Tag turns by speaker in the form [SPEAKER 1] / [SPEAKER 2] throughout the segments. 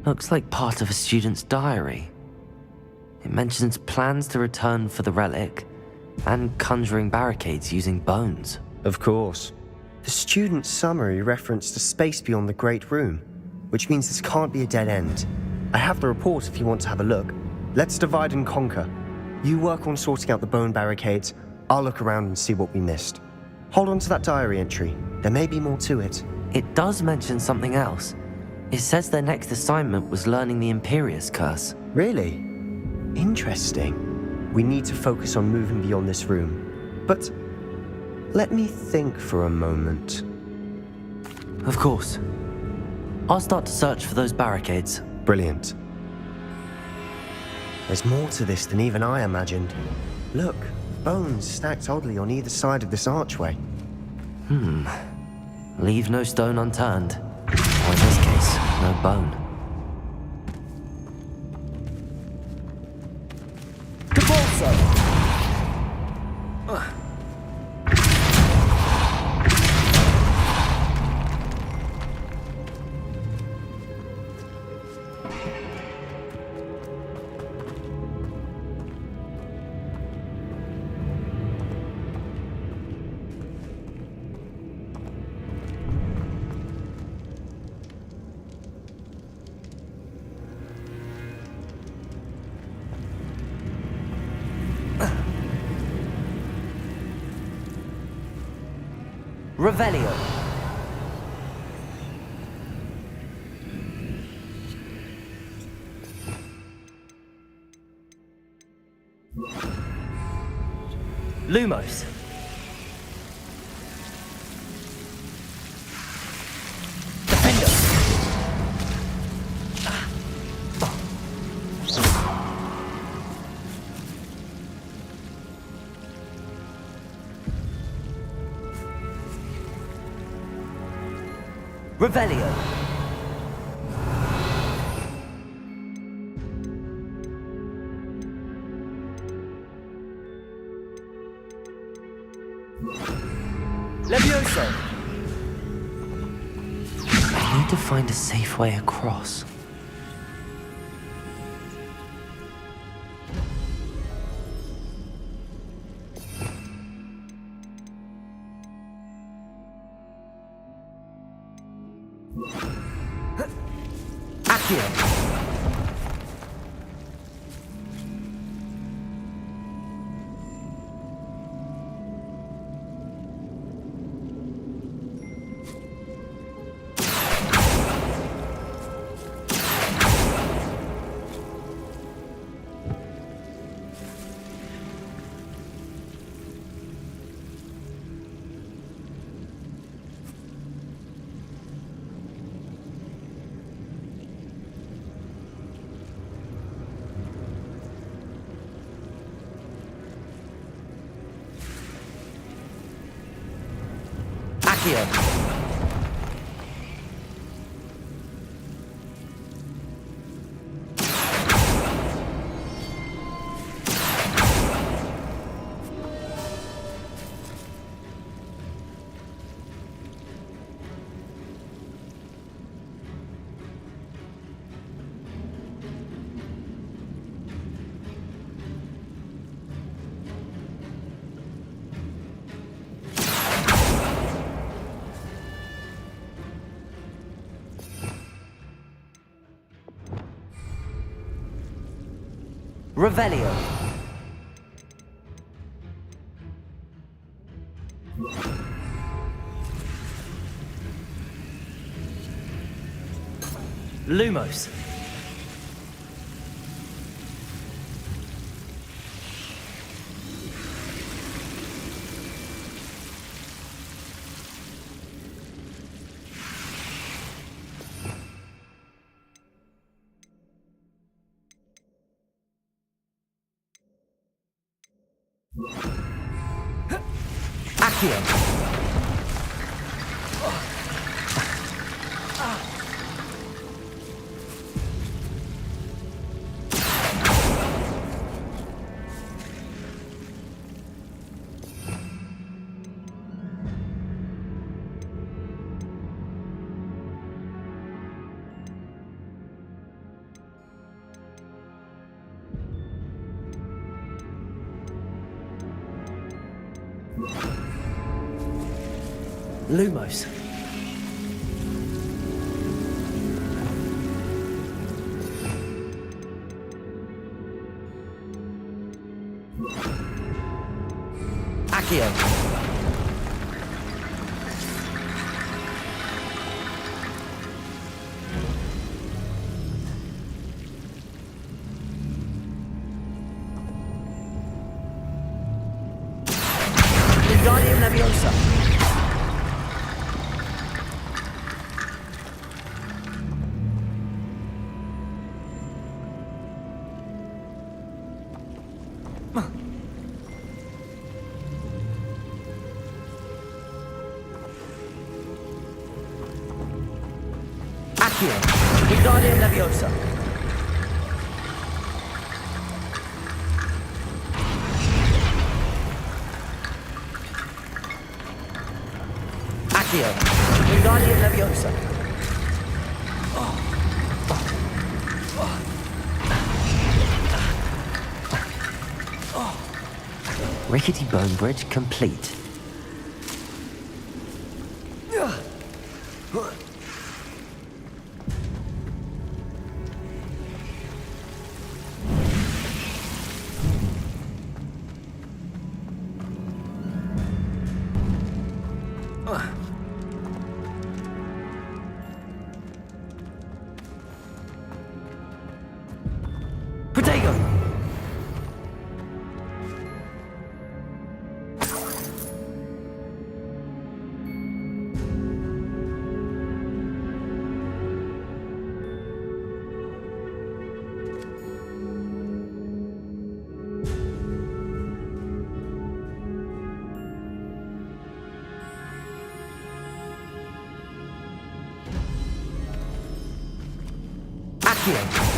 [SPEAKER 1] Looks like part of a student's diary. It mentions plans to return for the relic and conjuring barricades using bones.
[SPEAKER 2] Of course. The student's summary referenced a space beyond the Great Room, which means this can't be a dead end. I have the report if you want to have a look. Let's divide and conquer. You work on sorting out the bone barricades, I'll look around and see what we missed. Hold on to that diary entry. There may be more to it.
[SPEAKER 1] It does mention something else. It says their next assignment was learning the Imperious Curse.
[SPEAKER 2] Really? Interesting. We need to focus on moving beyond this room. But let me think for a moment.
[SPEAKER 1] Of course. I'll start to search for those barricades.
[SPEAKER 2] Brilliant. There's more to this than even I imagined. Look, bones stacked oddly on either side of this archway.
[SPEAKER 1] Leave no stone unturned. Or in this case, no bone. Revelio. Lumos. Defender. Revelio. Levioso. I need to find a safe way across. Accio. Revelio. Lumos. Accio.
[SPEAKER 3] Lumos. Accio. Wingardium Leviosa. Accio. Wingardium Leviosa. Accio. Wingardium Leviosa.
[SPEAKER 1] Rickety Bone Bridge complete.
[SPEAKER 3] Potato. Accio.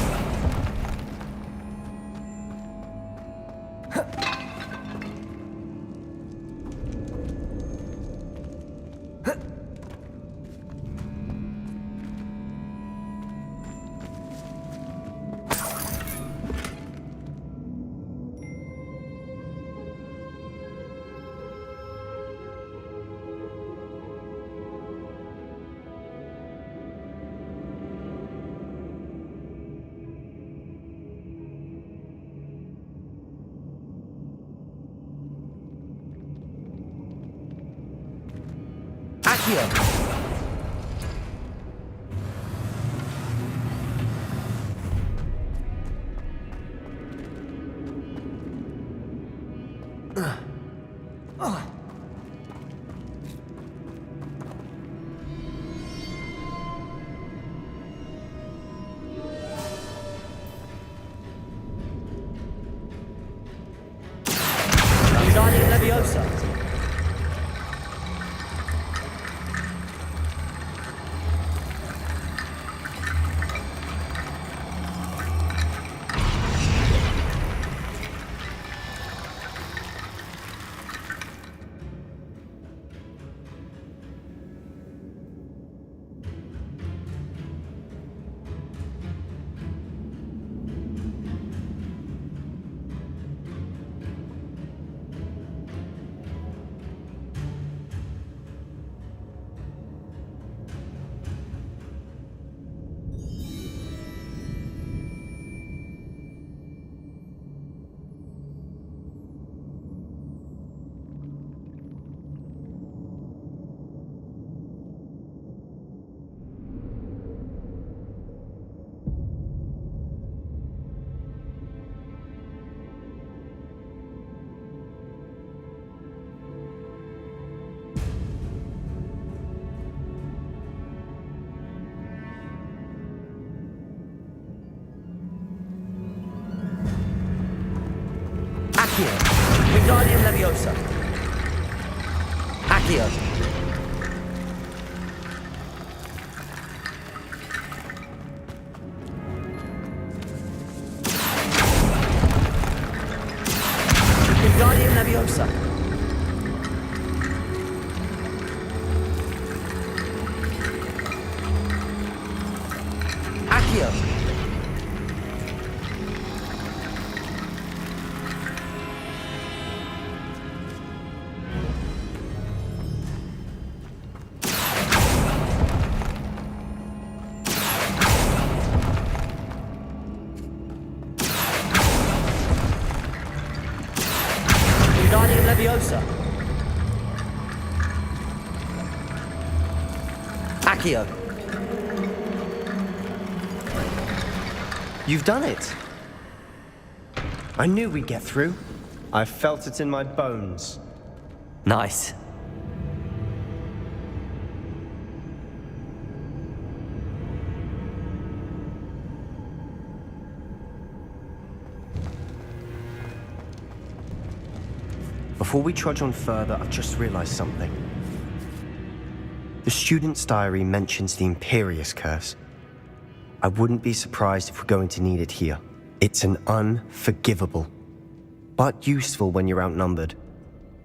[SPEAKER 3] Accio. Wingardium Leviosa. Accio. Wingardium Leviosa. Accio. Wingardium Leviosa. Accio. Accio.
[SPEAKER 2] You've done it. I knew we'd get through. I felt it in my bones.
[SPEAKER 1] Nice.
[SPEAKER 2] Before we trudge on further, I've just realized something. The student's diary mentions the Imperious Curse. I wouldn't be surprised if we're going to need it here. It's an unforgivable, but useful when you're outnumbered.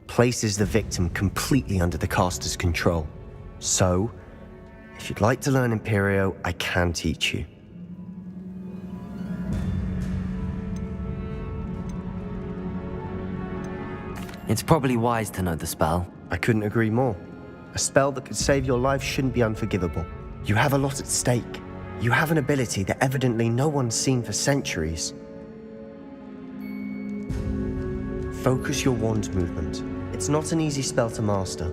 [SPEAKER 2] Places the victim completely under the caster's control. So, if you'd like to learn Imperio, I can teach you.
[SPEAKER 1] It's probably wise to know the spell.
[SPEAKER 2] I couldn't agree more. A spell that could save your life shouldn't be unforgivable. You have a lot at stake. You have an ability that evidently no one's seen for centuries. Focus your wand movement. It's not an easy spell to master.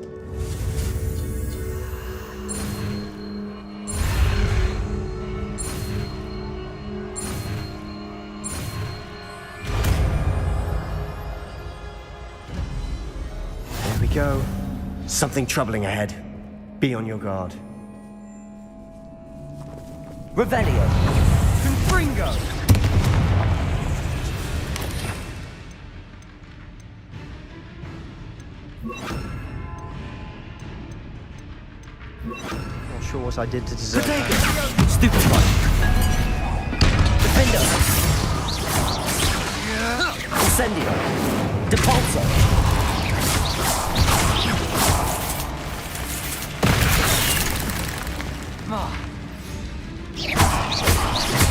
[SPEAKER 2] There we go. Something troubling ahead. Be on your guard.
[SPEAKER 3] Revelio.
[SPEAKER 2] Confringo! Not sure what I did to deserve that.
[SPEAKER 3] Stupid one. Defender. Incendio. Depulso.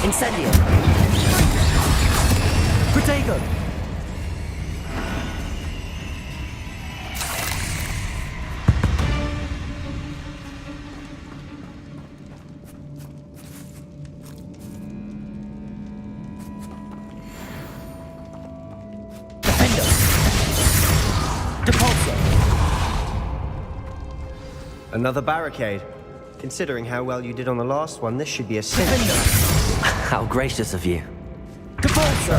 [SPEAKER 3] Incendio. Protego. Defendo. Depulso.
[SPEAKER 2] Another barricade. Considering how well you did on the last one, this should be a sin.
[SPEAKER 1] How gracious of you.
[SPEAKER 3] Depulso.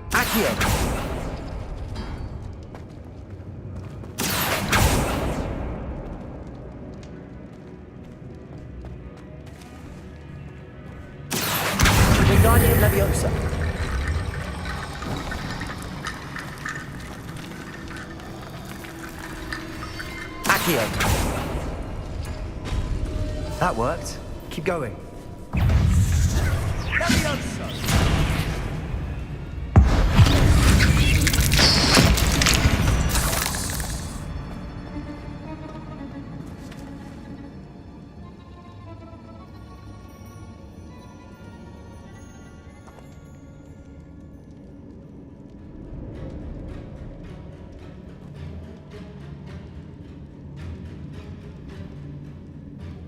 [SPEAKER 3] Accio. Wingardium Leviosa. Accio.
[SPEAKER 2] That worked. Keep going.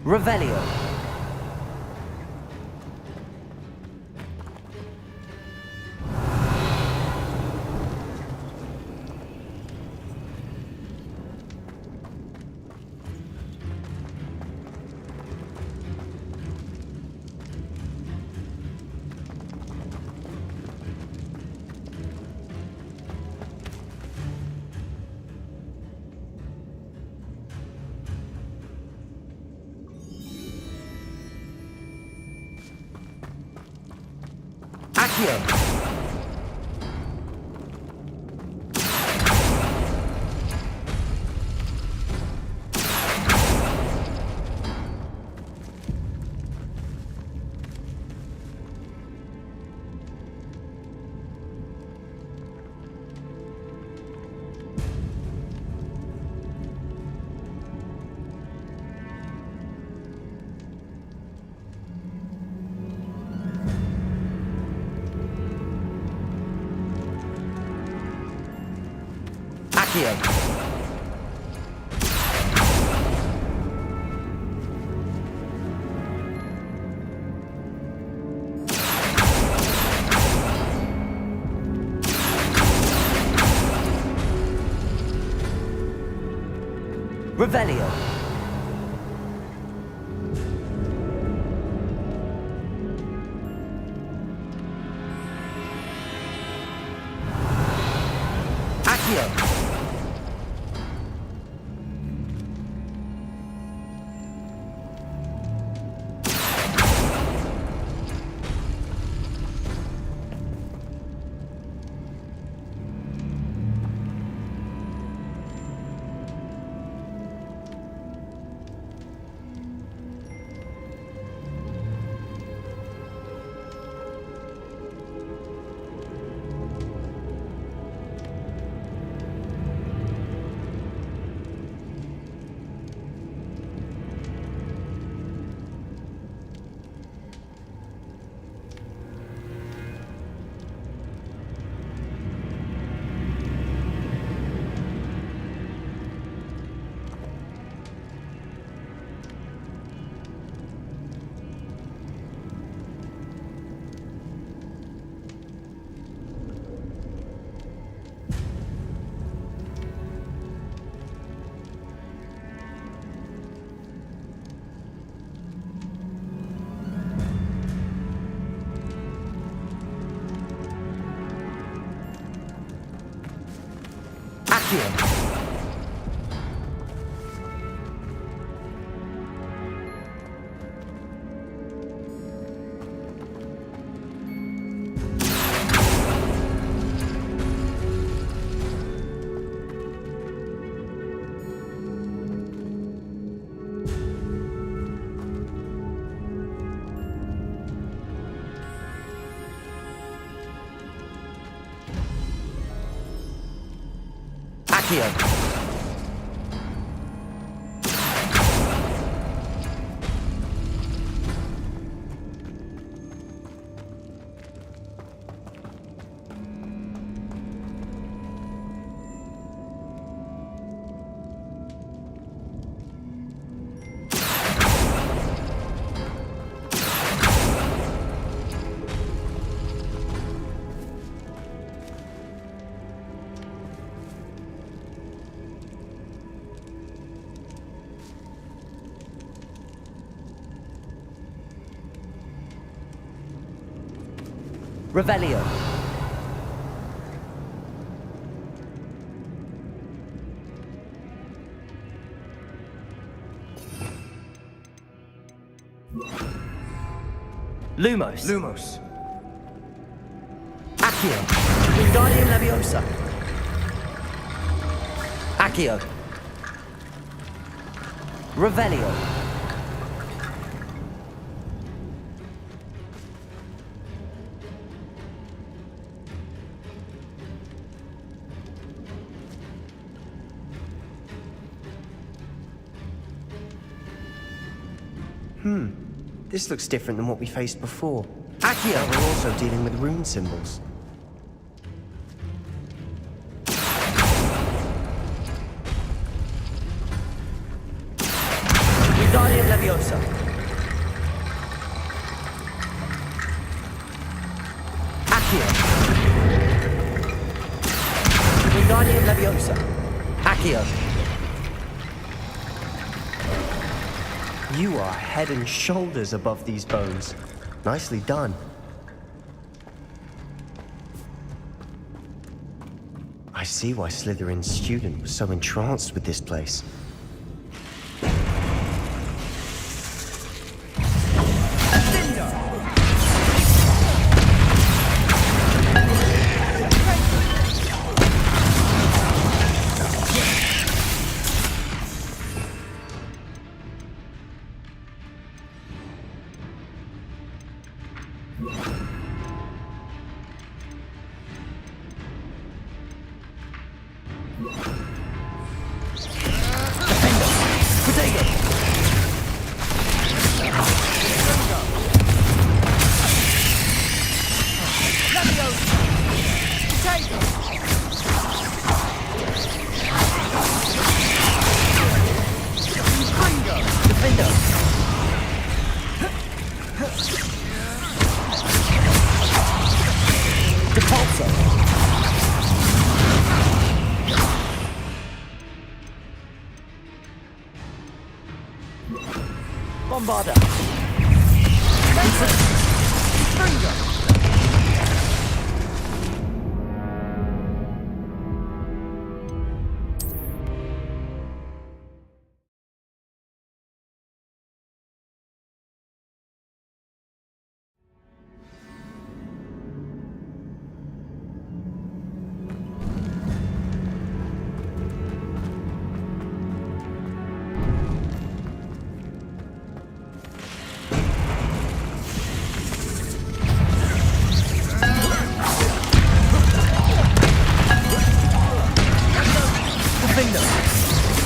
[SPEAKER 3] Revelio. Accio. Accio. Revelio. Accio. Accio. Accio. Revelio. Lumos.
[SPEAKER 2] Lumos.
[SPEAKER 3] Accio. Wingardium Leviosa. Accio. Revelio.
[SPEAKER 2] This looks different than what we faced before.
[SPEAKER 3] Accio.
[SPEAKER 2] We're also dealing with rune symbols.
[SPEAKER 3] Wingardium Leviosa. Accio. Wingardium Leviosa. Accio.
[SPEAKER 2] You are head and shoulders above these bones. Nicely done. I see why Slytherin's student was so entranced with this place.
[SPEAKER 3] Bombarder. Springer.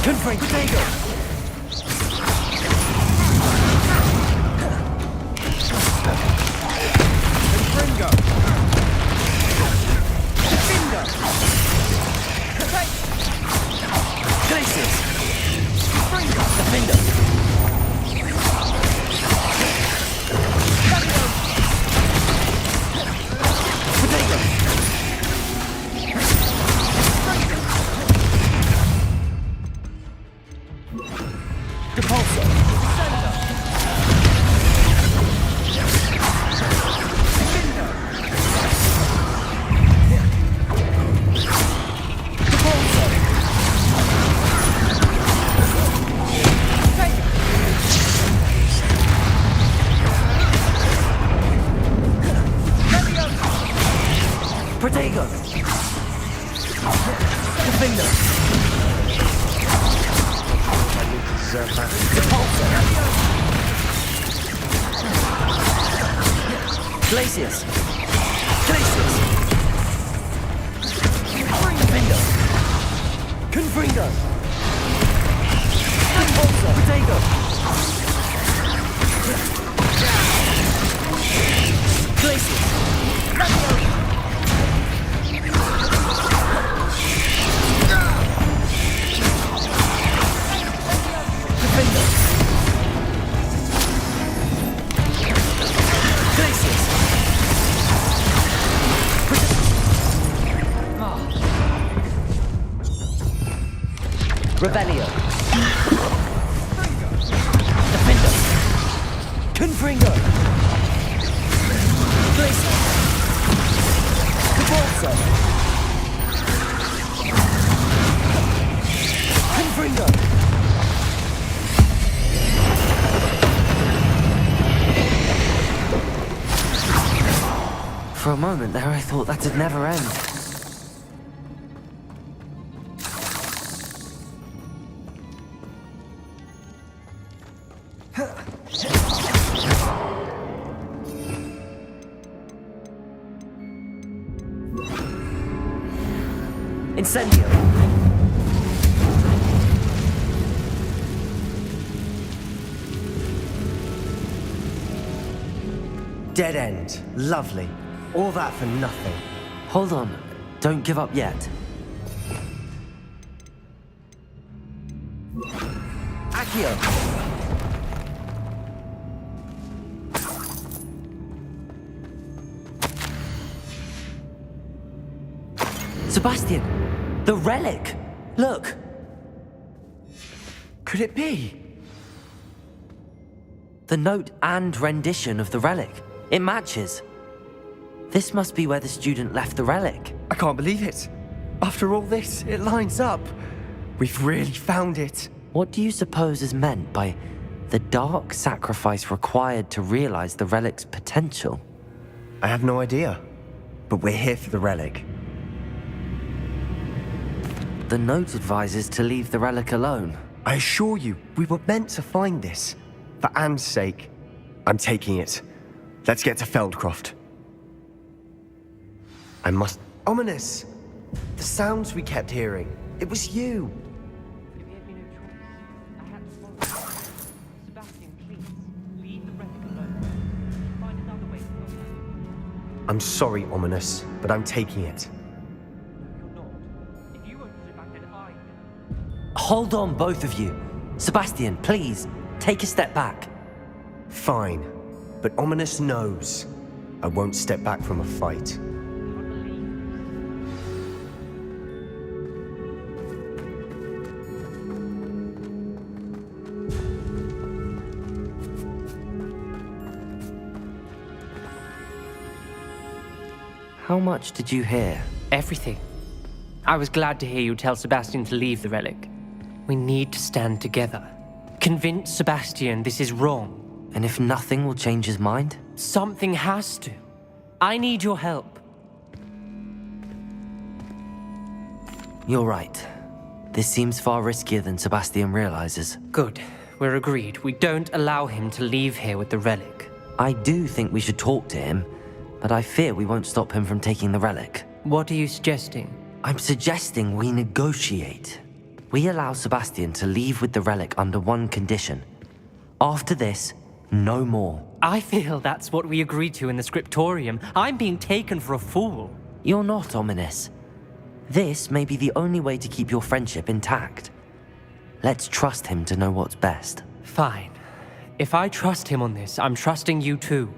[SPEAKER 3] Confront Potato! Confringo! Defender! Glacius! Confringo! Defender! Potato! Depulso! Protego! Defender! Glacius! Glacius! Defender! Confringo! Impulsor! Protego! Glacius! Revelio. Defender. Confringo. Glacier. Depulso. Confringo.
[SPEAKER 1] For a moment there, I thought that'd never end.
[SPEAKER 3] Incendio!
[SPEAKER 2] Dead end. Lovely. All that for nothing.
[SPEAKER 1] Hold on, don't give up yet.
[SPEAKER 3] Accio!
[SPEAKER 1] Sebastian! The relic! Look!
[SPEAKER 2] Could it be?
[SPEAKER 1] The note and rendition of the relic. It matches. This must be where the student left the relic.
[SPEAKER 2] I can't believe it. After all this, it lines up. We've really found it.
[SPEAKER 1] What do you suppose is meant by the dark sacrifice required to realize the relic's potential?
[SPEAKER 2] I have no idea. But we're here for the relic.
[SPEAKER 1] The note advises to leave the relic alone.
[SPEAKER 2] I assure you, we were meant to find this. For Anne's sake. I'm taking it. Let's get to Feldcroft. I must... Ominous! The sounds we kept hearing. It was you.
[SPEAKER 4] There may have been no choice. I had to follow you. Sebastian, please, leave the relic alone. Find another way to contact
[SPEAKER 2] I'm sorry, Ominous, but I'm taking it.
[SPEAKER 4] you. No, you're not. If you won't put it back, then I will.
[SPEAKER 1] Hold on, both of you. Sebastian, please, take a step back.
[SPEAKER 2] Fine. But Ominous knows. I won't step back from a fight.
[SPEAKER 4] I believe this.
[SPEAKER 1] How much did you hear?
[SPEAKER 5] Everything. I was glad to hear you tell Sebastian to leave the relic. We need to stand together. Convince Sebastian this is wrong.
[SPEAKER 1] And if nothing will change his mind?
[SPEAKER 5] Something has to. I need your help.
[SPEAKER 1] You're right. This seems far riskier than Sebastian realizes.
[SPEAKER 5] Good. We're agreed. We don't allow him to leave here with the relic.
[SPEAKER 1] I do think we should talk to him, but I fear we won't stop him from taking the relic.
[SPEAKER 5] What are you suggesting?
[SPEAKER 1] I'm suggesting we negotiate. We allow Sebastian to leave with the relic under one condition. After this, no more.
[SPEAKER 5] I feel that's what we agreed to in the scriptorium. I'm being taken for a fool.
[SPEAKER 1] You're not ominous. This may be the only way to keep your friendship intact. Let's trust him to know what's best.
[SPEAKER 5] Fine. If I trust him on this, I'm trusting you too.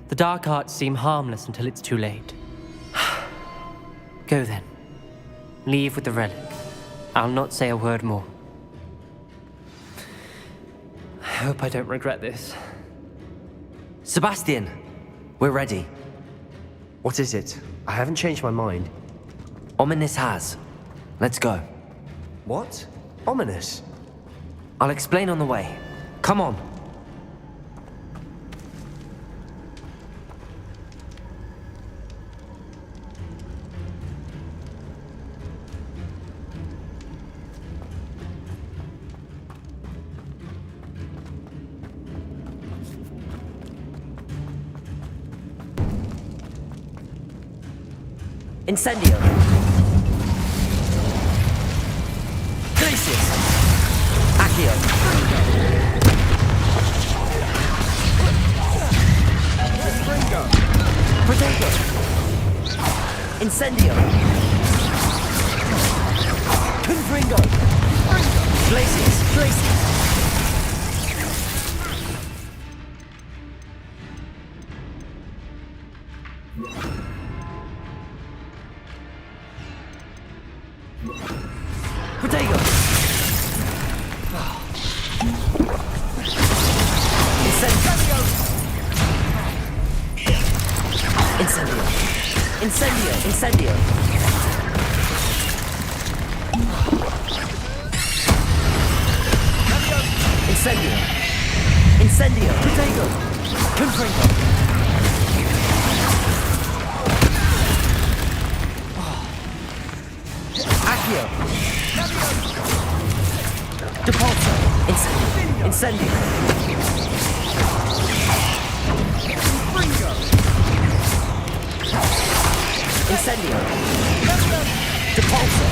[SPEAKER 5] The dark arts seem harmless until it's too late. Go then. Leave with the relic. I'll not say a word more. I hope I don't regret this.
[SPEAKER 1] Sebastian, we're ready.
[SPEAKER 2] What is it? I haven't changed my mind.
[SPEAKER 1] Ominous has. Let's go.
[SPEAKER 2] What? Ominous?
[SPEAKER 1] I'll explain on the way. Come on.
[SPEAKER 3] Incendio. Glacius. Accio. Protego. Incendio. Confringo. Glacius. Glacius. Protego. Incendio. Incendio. Incendio. Incendio. Incendio. Incendio. Protego. Confringo. Accio. Depulso. Incendio. Incendio. Incendio. Depulso.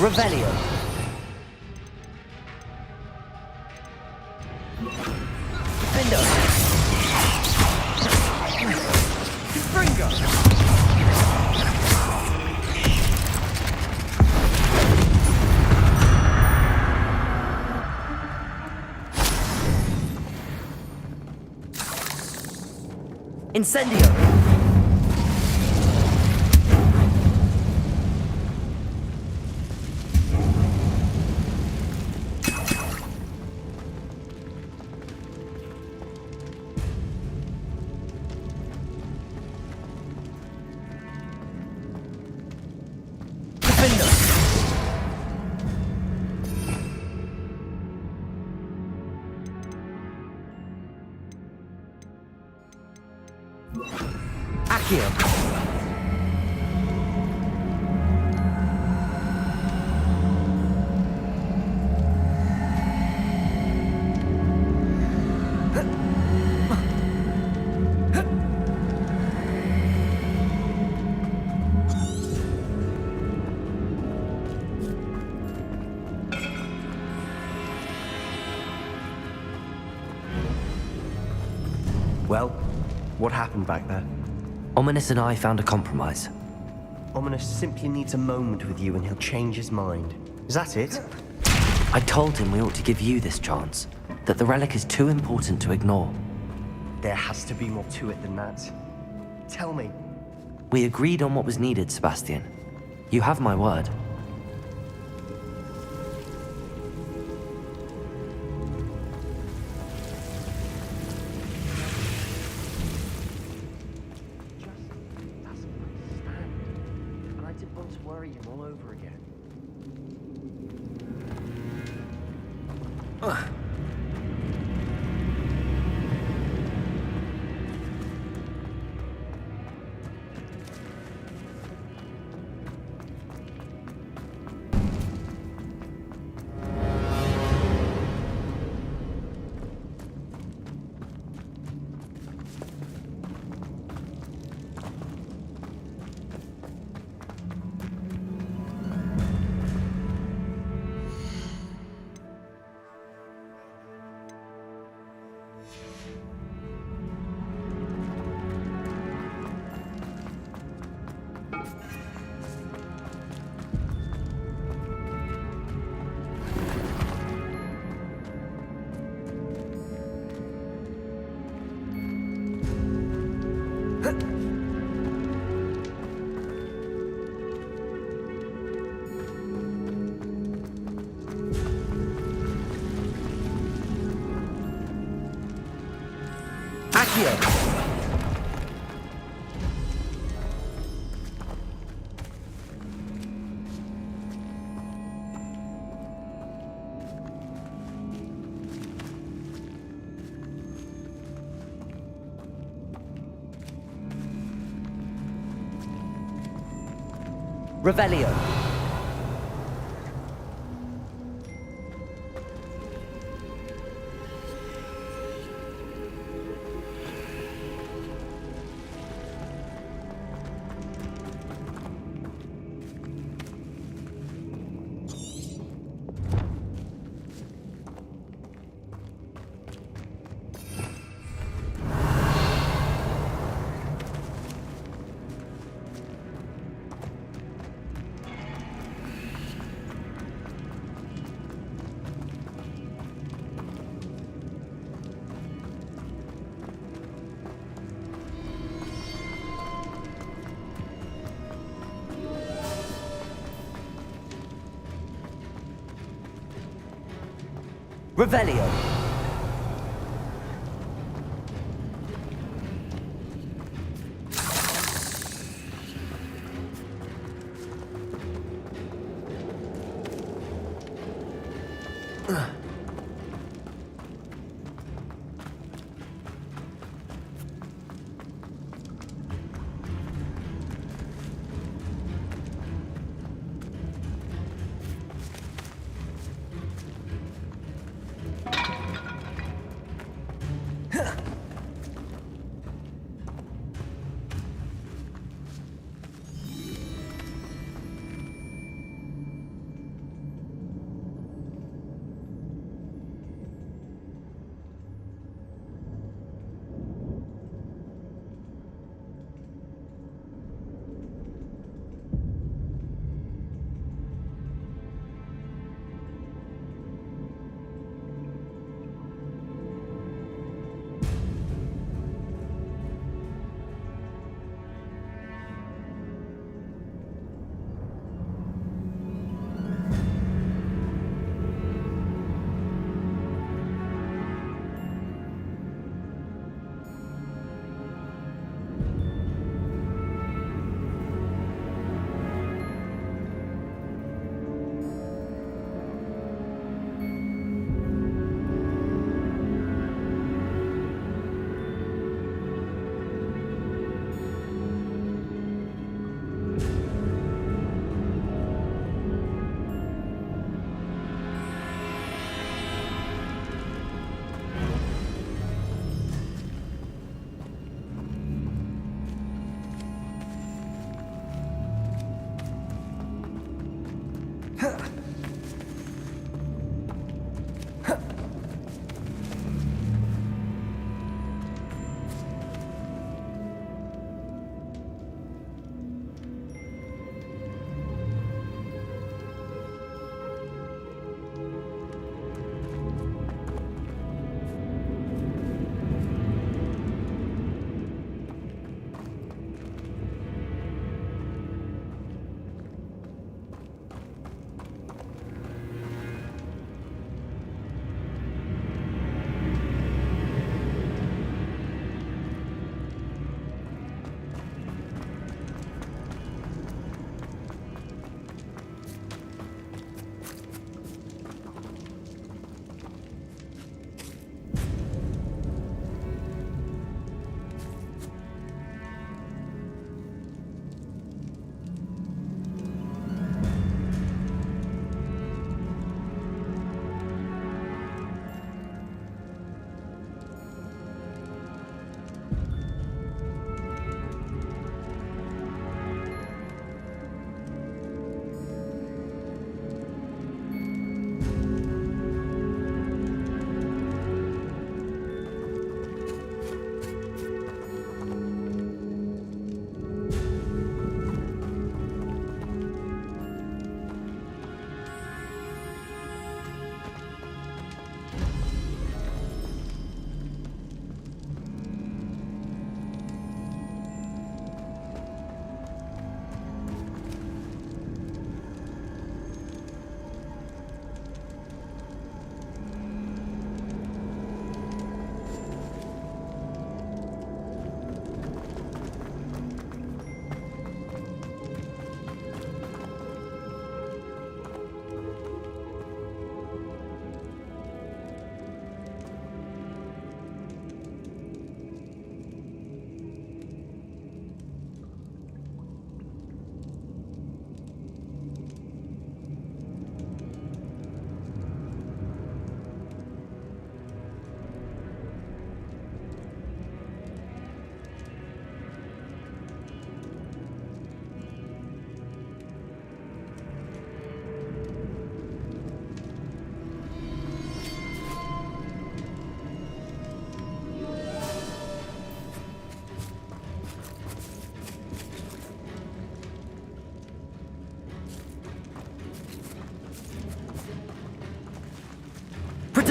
[SPEAKER 3] Revelio. Defendo. Confringo. Incendio. Defendo. Accio.
[SPEAKER 2] Well, what happened back there?
[SPEAKER 1] Ominous and I found a compromise.
[SPEAKER 2] Ominous simply needs a moment with you and he'll change his mind. Is that it?
[SPEAKER 1] I told him we ought to give you this chance, that the relic is too important to ignore.
[SPEAKER 2] There has to be more to it than that. Tell me.
[SPEAKER 1] We agreed on what was needed, Sebastian. You have my word.
[SPEAKER 2] worrying all over again.
[SPEAKER 3] Accio! Revelio. Revelio.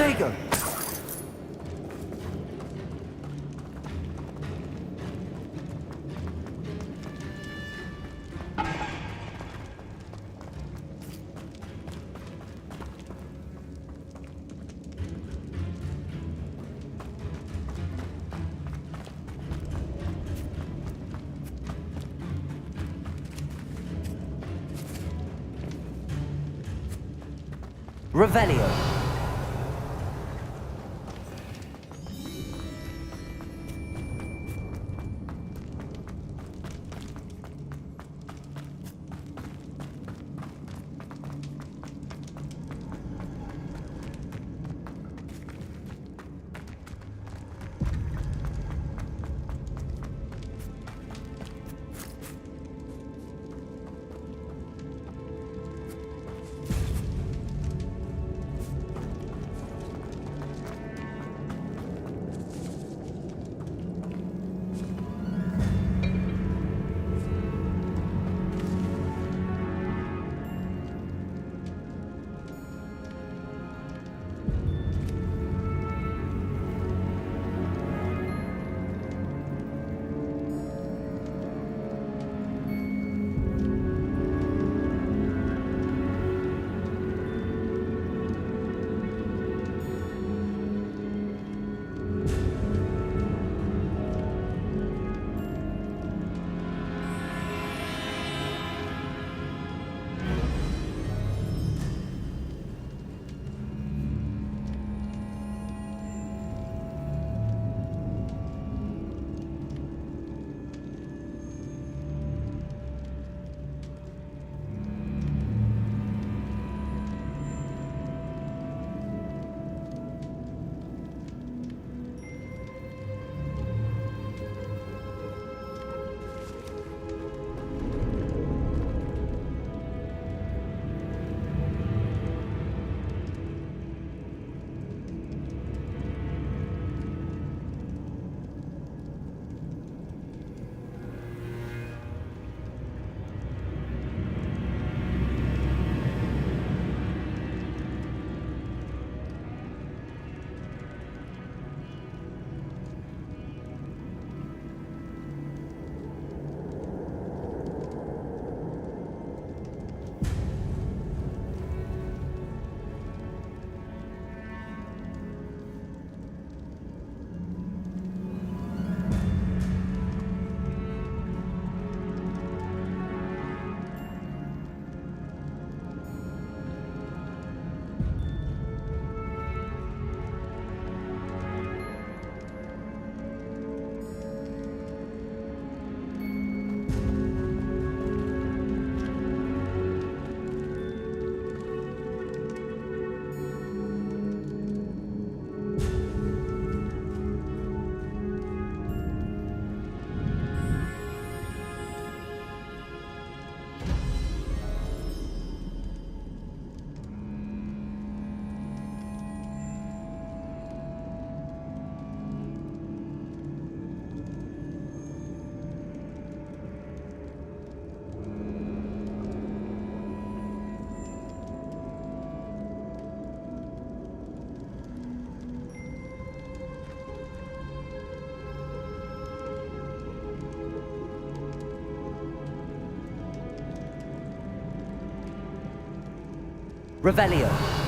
[SPEAKER 3] Protego! Revelio. Revelio.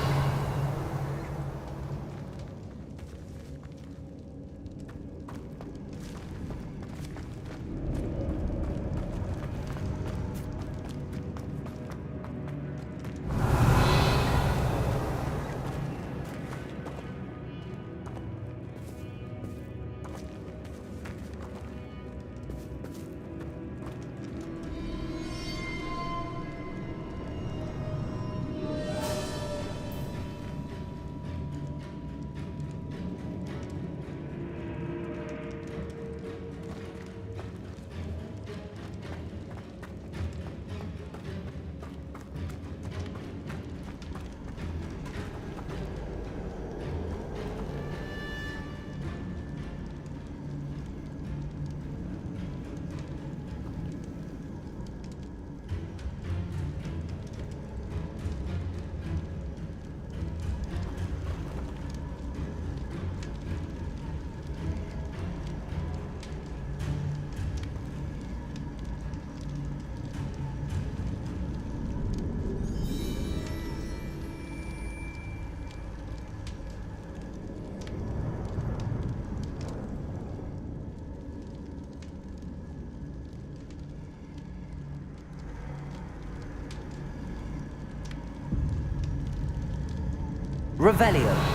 [SPEAKER 3] Revelio.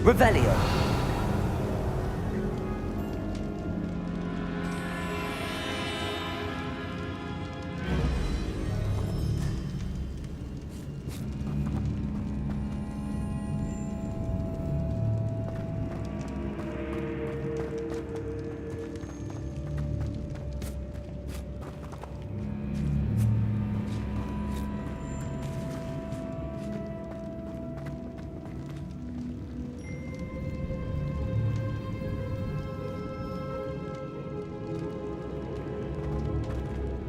[SPEAKER 3] Revelio.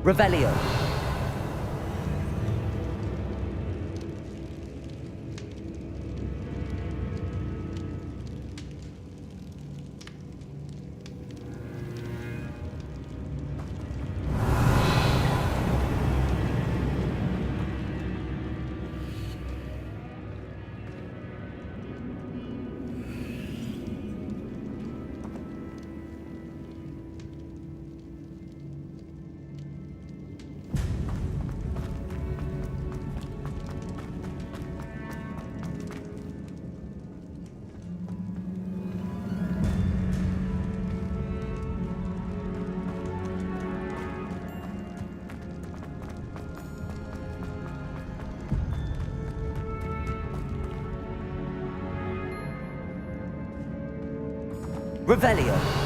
[SPEAKER 3] Revelio. Revelio.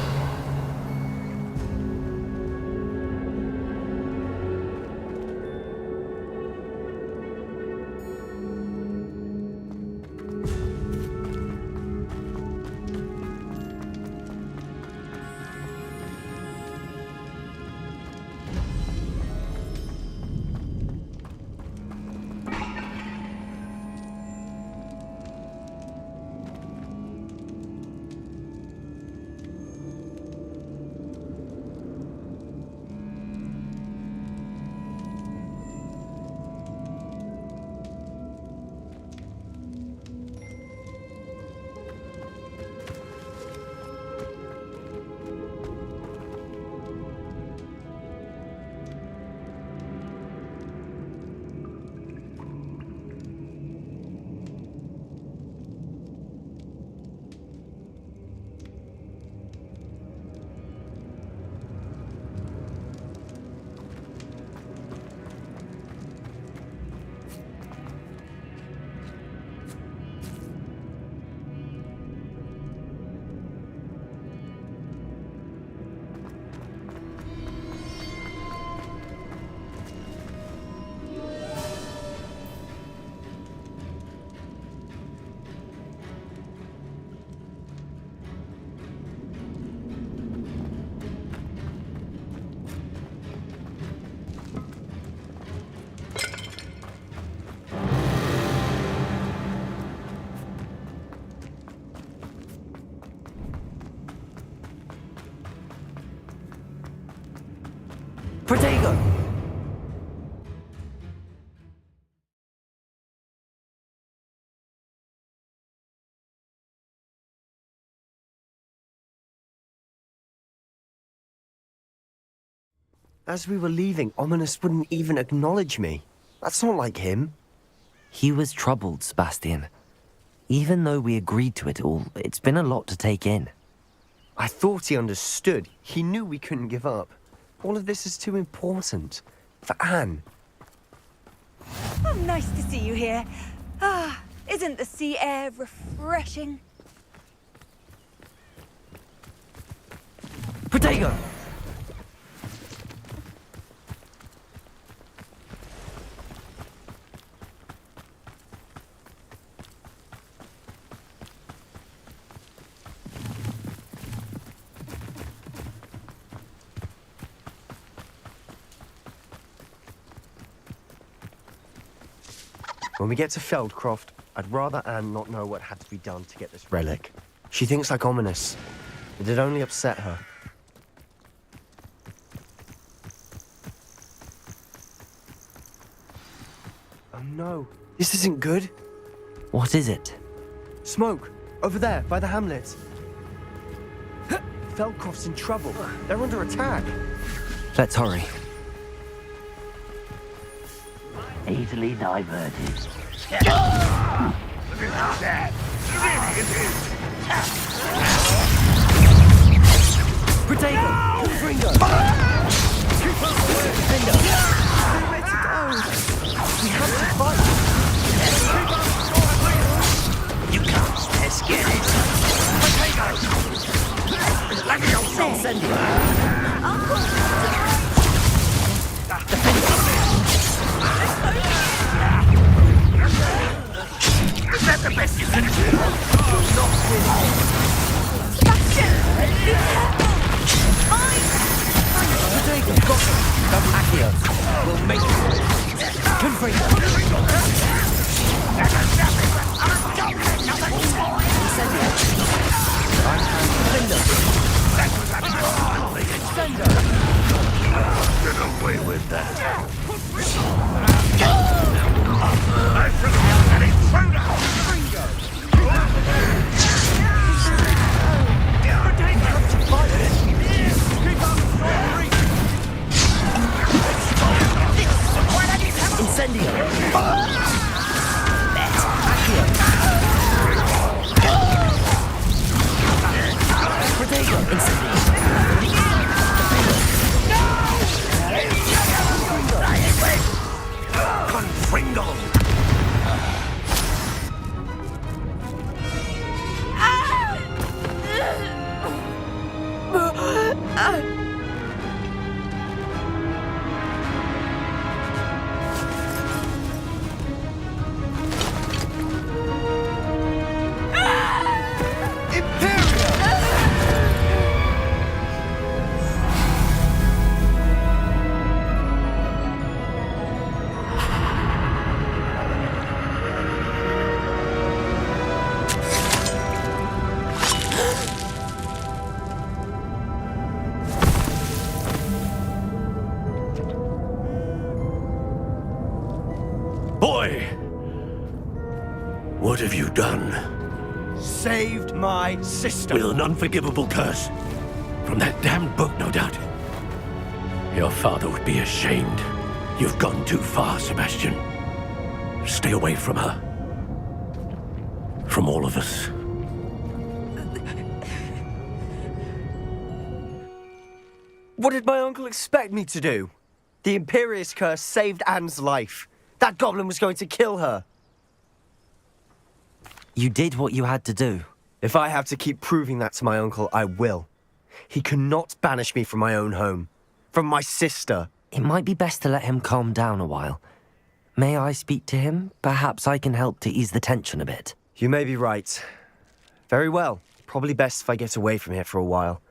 [SPEAKER 3] Protego!
[SPEAKER 2] As we were leaving, Ominous wouldn't even acknowledge me. That's not like him.
[SPEAKER 1] He was troubled, Sebastian. Even though we agreed to it all, it's been a lot to take in.
[SPEAKER 2] I thought he understood. He knew we couldn't give up. All of this is too important. For Anne.
[SPEAKER 6] Oh, nice to see you here. Ah, isn't the sea air refreshing?
[SPEAKER 3] Protego.
[SPEAKER 2] When we get to Feldcroft, I'd rather Anne not know what had to be done to get this relic. She thinks like ominous. It'd only upset her. Oh no, this isn't good.
[SPEAKER 1] What is it?
[SPEAKER 2] Smoke! Over there, by the hamlet. Feldcroft's in trouble. They're under attack.
[SPEAKER 1] Let's hurry.
[SPEAKER 3] Easily diverted.
[SPEAKER 1] Protego! Confringo! Defender!
[SPEAKER 2] Where to go? We have to fight.
[SPEAKER 3] You can't stay scared. Incendio. Is that the best you can do?
[SPEAKER 6] Sebastian! Be careful! Mine!
[SPEAKER 1] Protego! Got him! Double Accio. We'll make it. Confringo! Incendio! Right hand defender!
[SPEAKER 7] Get away with that. I forgot an intruder!
[SPEAKER 1] Incendio! Protego! Incendio!
[SPEAKER 7] Confringo! Boy! What have you done?
[SPEAKER 2] Saved my sister.
[SPEAKER 7] With an unforgivable curse. From that damned book, no doubt. Your father would be ashamed. You've gone too far, Sebastian. Stay away from her. From all of us.
[SPEAKER 2] What did my uncle expect me to do? The Imperious curse saved Anne's life. That goblin was going to kill her.
[SPEAKER 1] You did what you had to do.
[SPEAKER 2] If I have to keep proving that to my uncle, I will. He cannot banish me from my own home. From my sister.
[SPEAKER 1] It might be best to let him calm down a while. May I speak to him? Perhaps I can help to ease the tension a bit.
[SPEAKER 2] You may be right. Very well. Probably best if I get away from here for a while.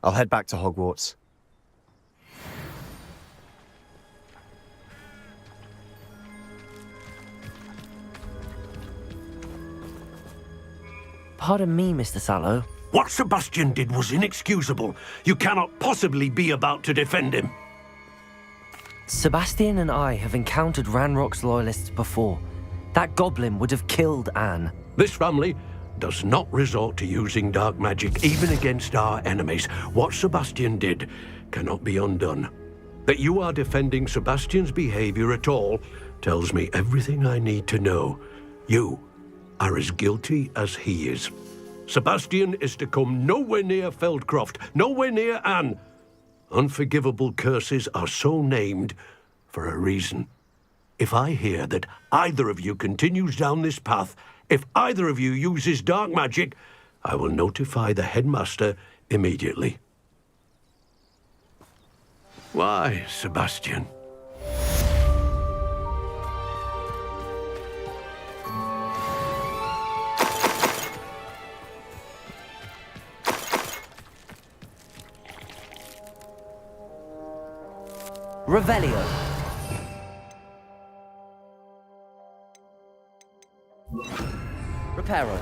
[SPEAKER 2] I'll head back to Hogwarts.
[SPEAKER 1] Pardon me, Mr. Sallow.
[SPEAKER 7] What Sebastian did was inexcusable. You cannot possibly be about to defend him.
[SPEAKER 1] Sebastian and I have encountered Ranrock's loyalists before. That goblin would have killed Anne.
[SPEAKER 7] This family does not resort to using dark magic even against our enemies. What Sebastian did cannot be undone. That you are defending Sebastian's behavior at all tells me everything I need to know. You are as guilty as he is. Sebastian is to come nowhere near Feldcroft, nowhere near Anne. Unforgivable curses are so named for a reason. If I hear that either of you continues down this path, if either of you uses dark magic, I will notify the headmaster immediately. Why, Sebastian?
[SPEAKER 3] Revelio.
[SPEAKER 8] Repair roll.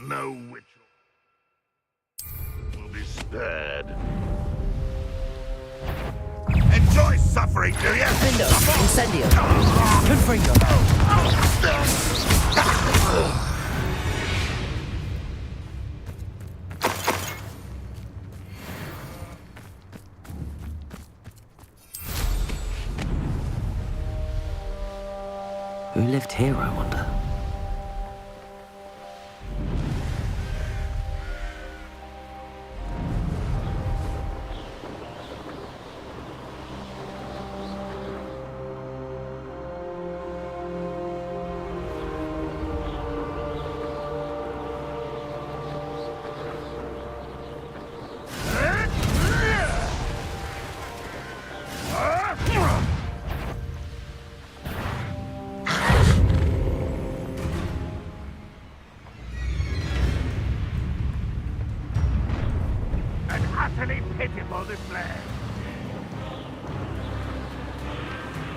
[SPEAKER 9] No witch will be spared. Enjoy suffering, do you?
[SPEAKER 8] Window. Incendio. Confringo.
[SPEAKER 1] Who lived here, I wonder?
[SPEAKER 9] An utterly pitiful display.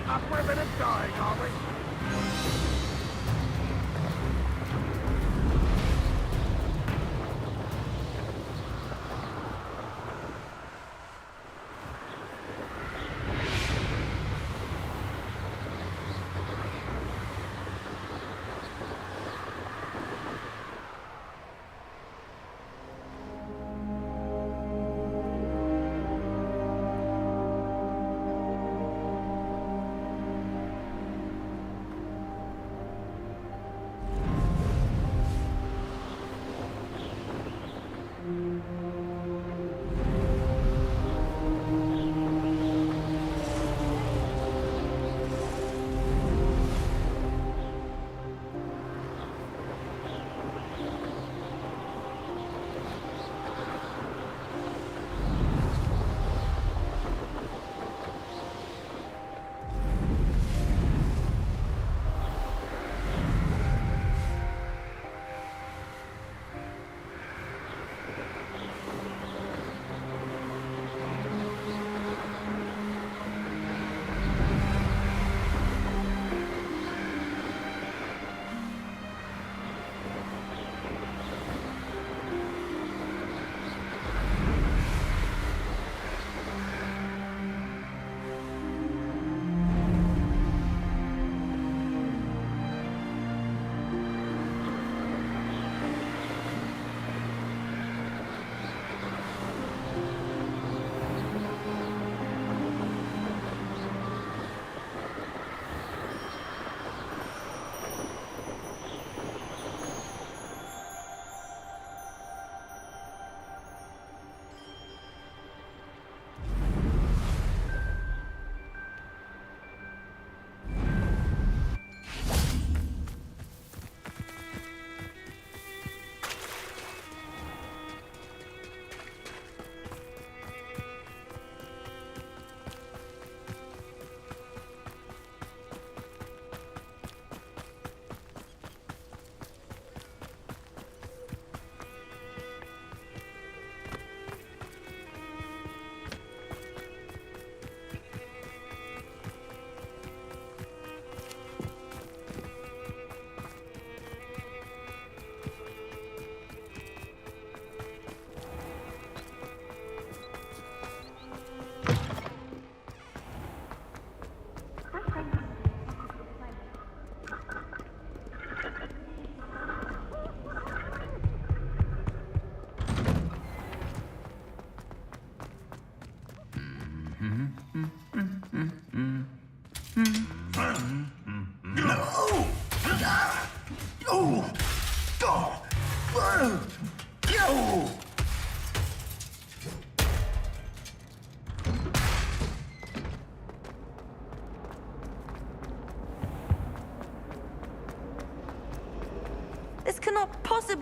[SPEAKER 9] Up for a bit of dying, are we?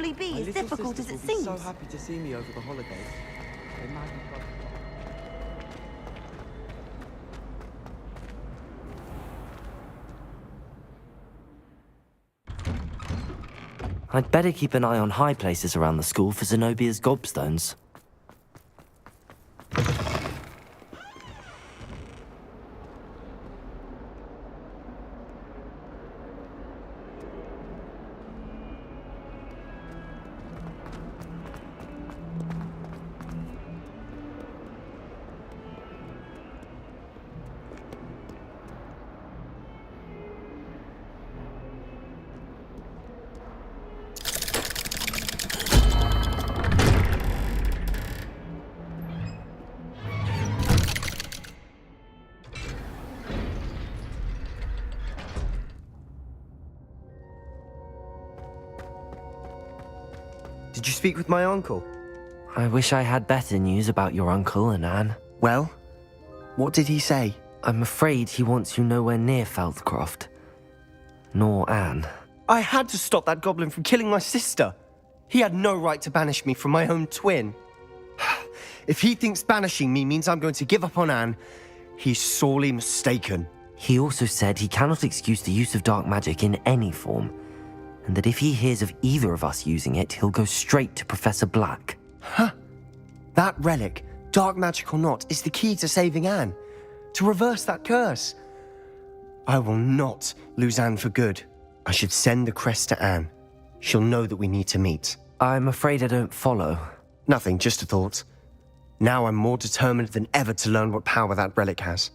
[SPEAKER 6] possibly be as difficult as it seems.
[SPEAKER 10] So happy to see me over the holidays. They might have got-
[SPEAKER 1] I'd better keep an eye on high places around the school for Zenobia's gobstones.
[SPEAKER 2] Did you speak with my uncle?
[SPEAKER 1] I wish I had better news about your uncle and Anne.
[SPEAKER 2] Well, what did he say?
[SPEAKER 1] I'm afraid he wants you nowhere near Feldcroft. Nor Anne.
[SPEAKER 2] I had to stop that goblin from killing my sister. He had no right to banish me from my own twin. If he thinks banishing me means I'm going to give up on Anne, he's sorely mistaken.
[SPEAKER 1] He also said he cannot excuse the use of dark magic in any form, and that if he hears of either of us using it, he'll go straight to Professor Black.
[SPEAKER 2] Huh? That relic, dark magic or not, is the key to saving Anne. To reverse that curse. I will not lose Anne for good. I should send the crest to Anne. She'll know that we need to meet.
[SPEAKER 1] I'm afraid I don't follow.
[SPEAKER 2] Nothing, just a thought. Now I'm more determined than ever to learn what power that relic has.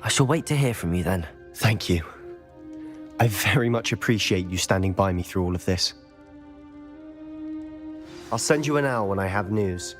[SPEAKER 1] I shall wait to hear from you then.
[SPEAKER 2] Thank you. I very much appreciate you standing by me through all of this. I'll send you an owl when I have news.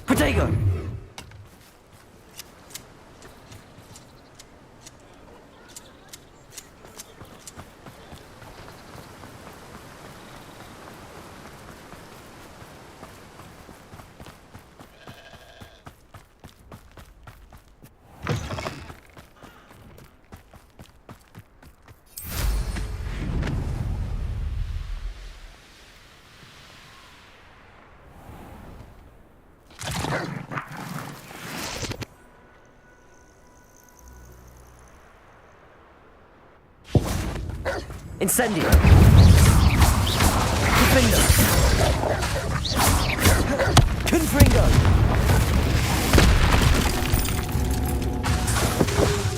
[SPEAKER 1] Protego! Incendio!
[SPEAKER 8] Defender. Confringo.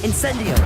[SPEAKER 8] Incendio.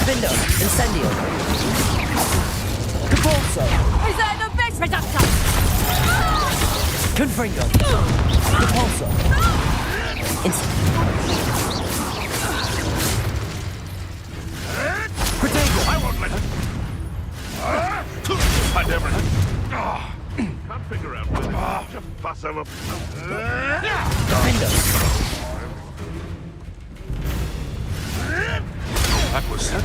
[SPEAKER 8] Defender. Incendio. Capolso.
[SPEAKER 6] Is that the best reduction?
[SPEAKER 8] Confringo. Capolso. Protego.
[SPEAKER 9] I won't let it. I never. Can't figure out whether to fuss over.
[SPEAKER 8] Defender.
[SPEAKER 9] That was it.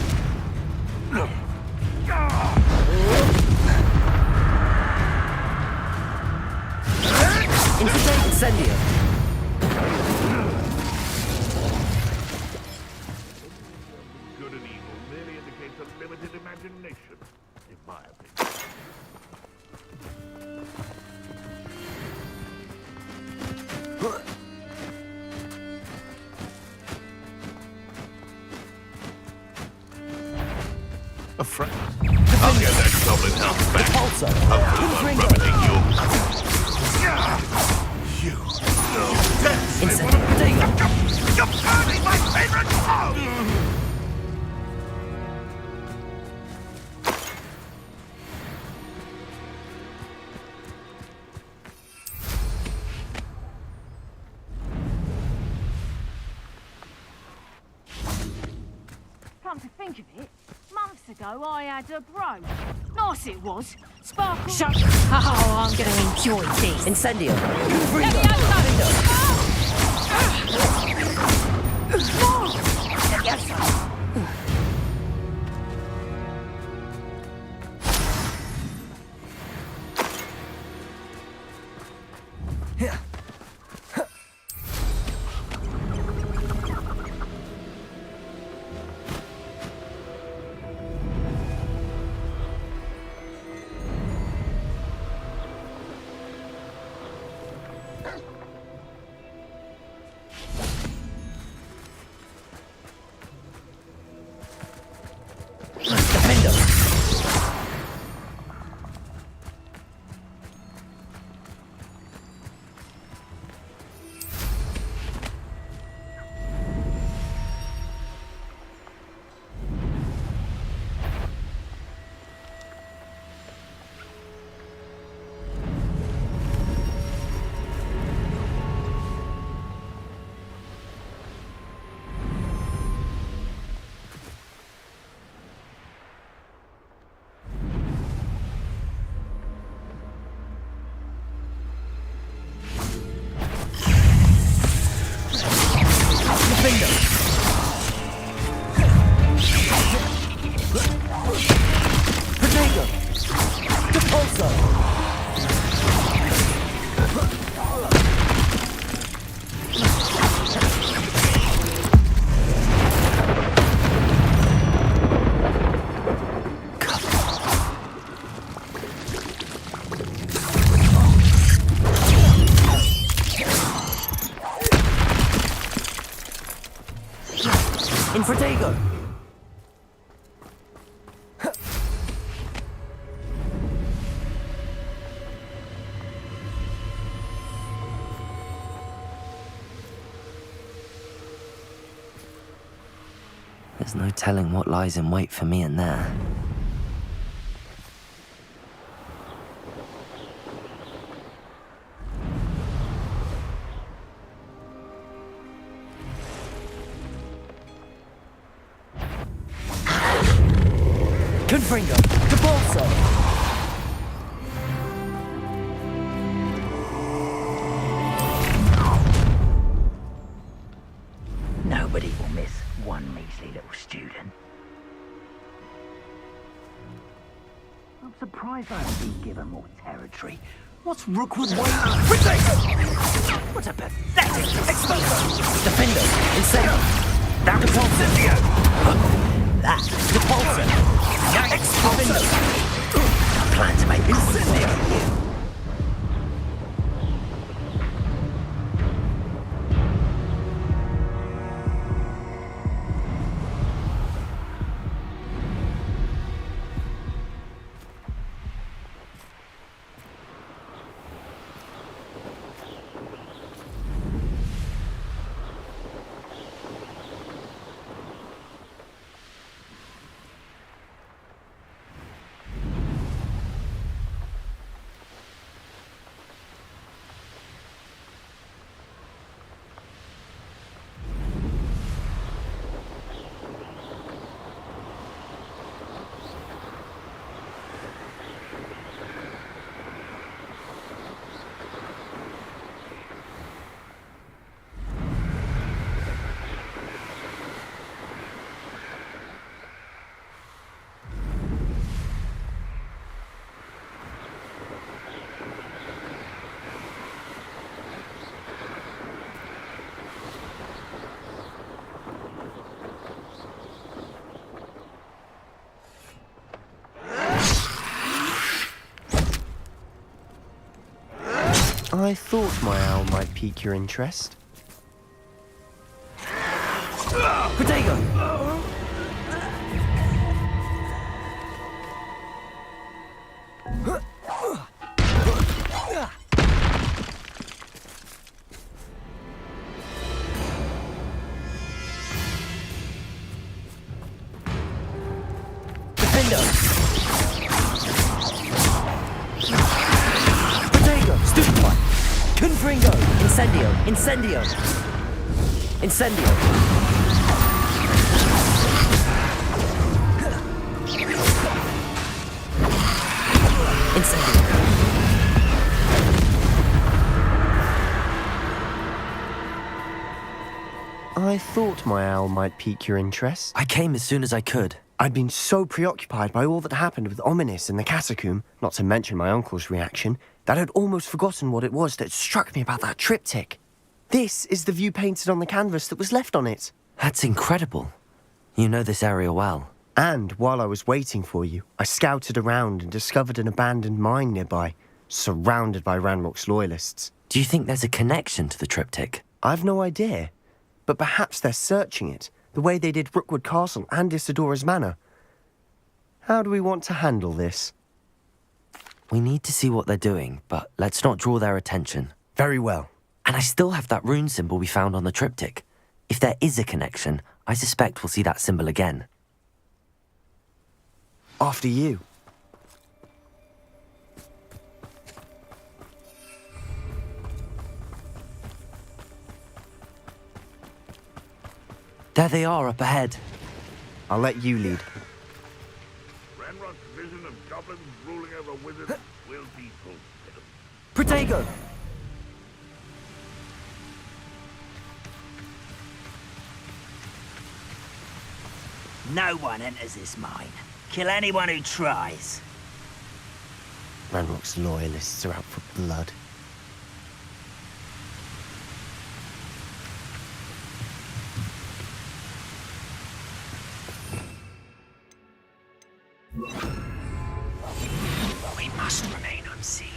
[SPEAKER 8] Incendio.
[SPEAKER 9] Good and evil merely indicates a limited imagination, in my opinion. A friend. I'll get that goblin house back.
[SPEAKER 8] Capolso.
[SPEAKER 9] Hopefully not rubbing you. You no death.
[SPEAKER 8] Incendio.
[SPEAKER 9] You're burning my favorite home!
[SPEAKER 6] Come to think of it, months ago I had a brew. Nice it was. Sparkle.
[SPEAKER 5] Shut. Oh, I'm going to enjoy this.
[SPEAKER 8] Incendio.
[SPEAKER 6] Let me
[SPEAKER 8] Confringo. In Protego!
[SPEAKER 1] There's no telling what lies in wait for me in there.
[SPEAKER 8] Confringo! The Bolso!
[SPEAKER 3] Nobody will miss one measly little student. I'm surprised I haven't been given more territory. What's Rookwood waiting? What a pathetic exposure!
[SPEAKER 8] Defendo! Incendio!
[SPEAKER 3] That was Incendio!
[SPEAKER 8] That! Repulsor! Defendo!
[SPEAKER 3] I plan to make
[SPEAKER 8] Incendio!
[SPEAKER 2] I thought my owl might pique your interest.
[SPEAKER 8] Protego! Defendo! Protego! Stupefy! Confringo! Incendio! Incendio! Incendio! Incendio!
[SPEAKER 2] I thought my owl might pique your interest.
[SPEAKER 1] I came as soon as I could.
[SPEAKER 2] I'd been so preoccupied by all that happened with Ominis in the catacomb, not to mention my uncle's reaction, that I'd almost forgotten what it was that struck me about that triptych. This is the view painted on the canvas that was left on it.
[SPEAKER 1] That's incredible. You know this area well.
[SPEAKER 2] And while I was waiting for you, I scouted around and discovered an abandoned mine nearby, surrounded by Ranrock's loyalists.
[SPEAKER 1] Do you think there's a connection to the triptych?
[SPEAKER 2] I've no idea, but perhaps they're searching it, the way they did Rookwood Castle and Isidora's Manor. How do we want to handle this?
[SPEAKER 1] We need to see what they're doing, but let's not draw their attention.
[SPEAKER 2] Very well.
[SPEAKER 1] And I still have that rune symbol we found on the triptych. If there is a connection, I suspect we'll see that symbol again.
[SPEAKER 2] After you.
[SPEAKER 1] There they are up ahead.
[SPEAKER 2] I'll let you lead.
[SPEAKER 9] Ranrock's vision of goblins ruling over wizards will be fulfilled.
[SPEAKER 8] Protego!
[SPEAKER 3] No one enters this mine. Kill anyone who tries.
[SPEAKER 2] Ranrock's loyalists are out for blood.
[SPEAKER 3] We must remain unseen.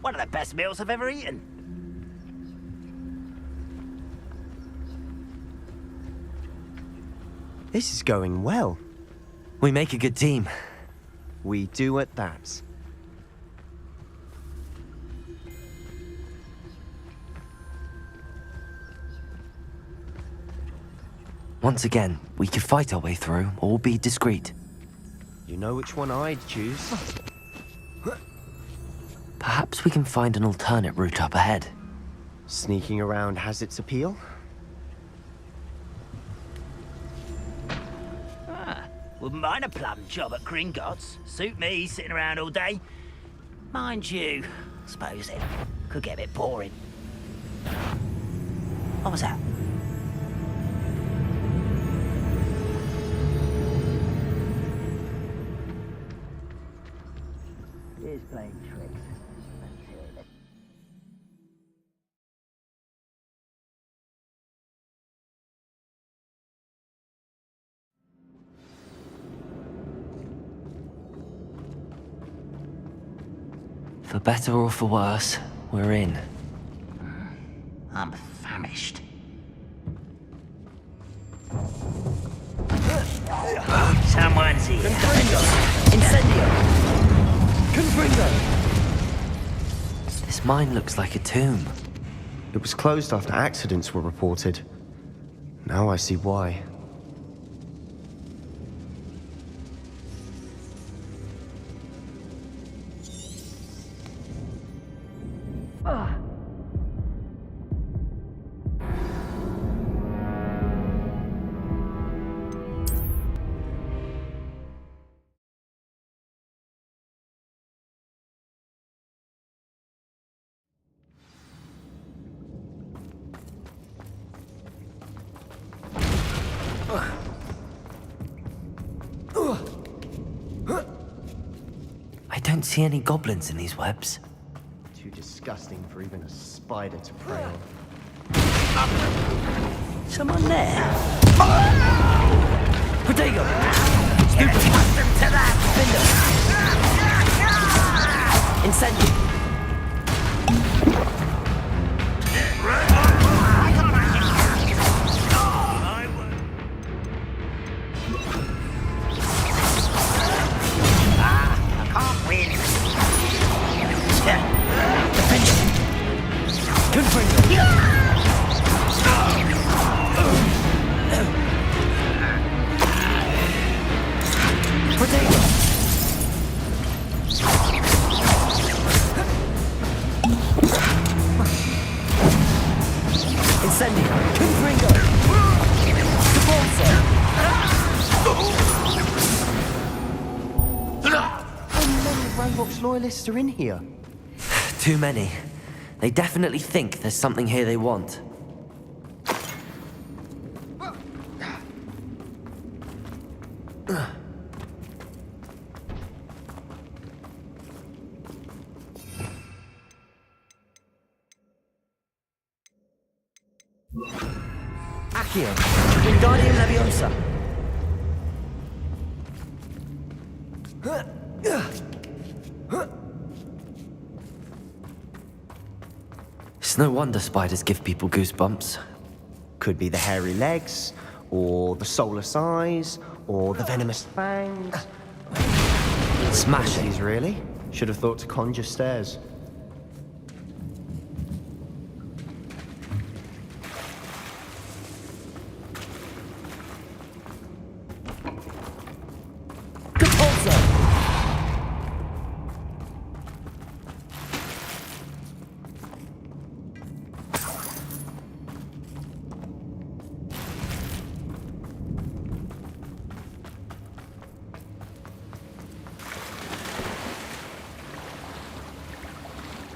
[SPEAKER 3] One of the best meals I've ever eaten.
[SPEAKER 2] This is going well.
[SPEAKER 1] We make a good team.
[SPEAKER 2] We do at that.
[SPEAKER 1] Once again, we could fight our way through or be discreet.
[SPEAKER 2] You know which one I'd choose.
[SPEAKER 1] Perhaps we can find an alternate route up ahead.
[SPEAKER 2] Sneaking around has its appeal.
[SPEAKER 3] Wouldn't mind a plum job at Gringotts. Suit me, sitting around all day. Mind you, I suppose it could get a bit boring. What was that? Here's playing tricks. Let's hear it.
[SPEAKER 1] For better or for worse, we're in.
[SPEAKER 3] I'm famished. Someone's here.
[SPEAKER 8] Incendio! Confringo!
[SPEAKER 1] This mine looks like a tomb.
[SPEAKER 2] It was closed after accidents were reported. Now I see why.
[SPEAKER 1] I don't see any goblins in these webs.
[SPEAKER 2] Too disgusting for even a spider to prey on.
[SPEAKER 3] Someone there.
[SPEAKER 8] Protego!
[SPEAKER 3] Get accustomed to that.
[SPEAKER 8] Incendio!
[SPEAKER 2] Loyalists are in here.
[SPEAKER 1] Too many. They definitely think there's something here they want.
[SPEAKER 8] Accio! Wingardium Leviosa!
[SPEAKER 1] It's no wonder spiders give people goosebumps.
[SPEAKER 2] Could be the hairy legs, or the soulless eyes, or the venomous fangs.
[SPEAKER 1] Smash it.
[SPEAKER 2] These really? Should have thought to conjure stairs.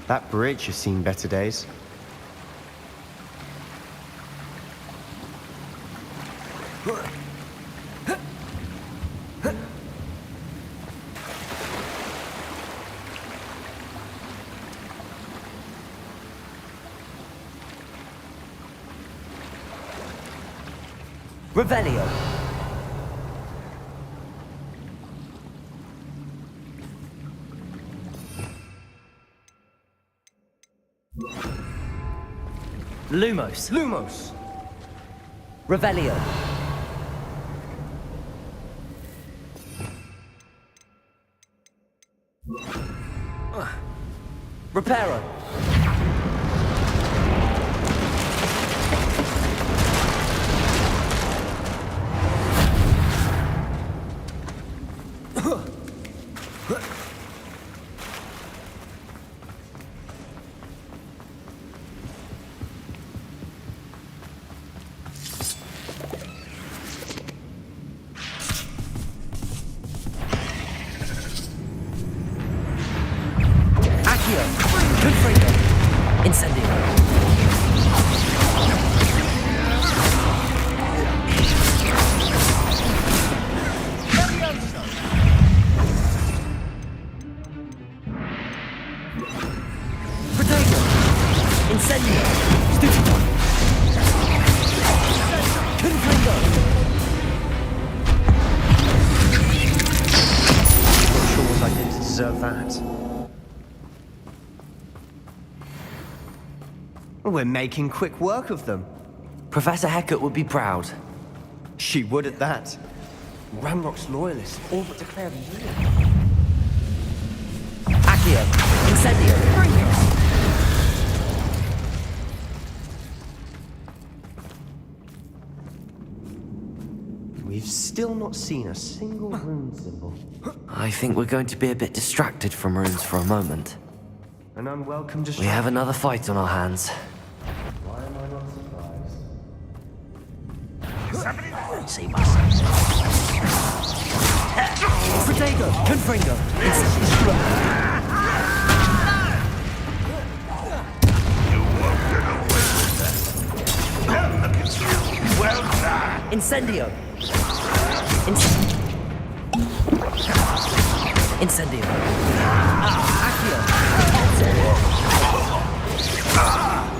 [SPEAKER 2] That bridge has seen better days.
[SPEAKER 8] Revelio! Lumos.
[SPEAKER 2] Lumos!
[SPEAKER 8] Revelio. Reparo. Accio. Confringo. Incendio. Protego. Incendio. Stupefy. Confringo.
[SPEAKER 2] Not sure what I did to deserve that. We're making quick work of them.
[SPEAKER 1] Professor Hecat would be proud.
[SPEAKER 2] She would at that. Ranrock's loyalists all but declared war.
[SPEAKER 8] Accio. Incendio.
[SPEAKER 2] We've still not seen a single rune symbol.
[SPEAKER 1] I think we're going to be a bit distracted from runes for a moment.
[SPEAKER 2] An unwelcome
[SPEAKER 1] We
[SPEAKER 2] distraction.
[SPEAKER 1] have another fight on our hands.
[SPEAKER 2] Why am I not surprised?
[SPEAKER 8] Protego. Confringo.
[SPEAKER 9] Well done!
[SPEAKER 8] Incendio. Incendio. Accio.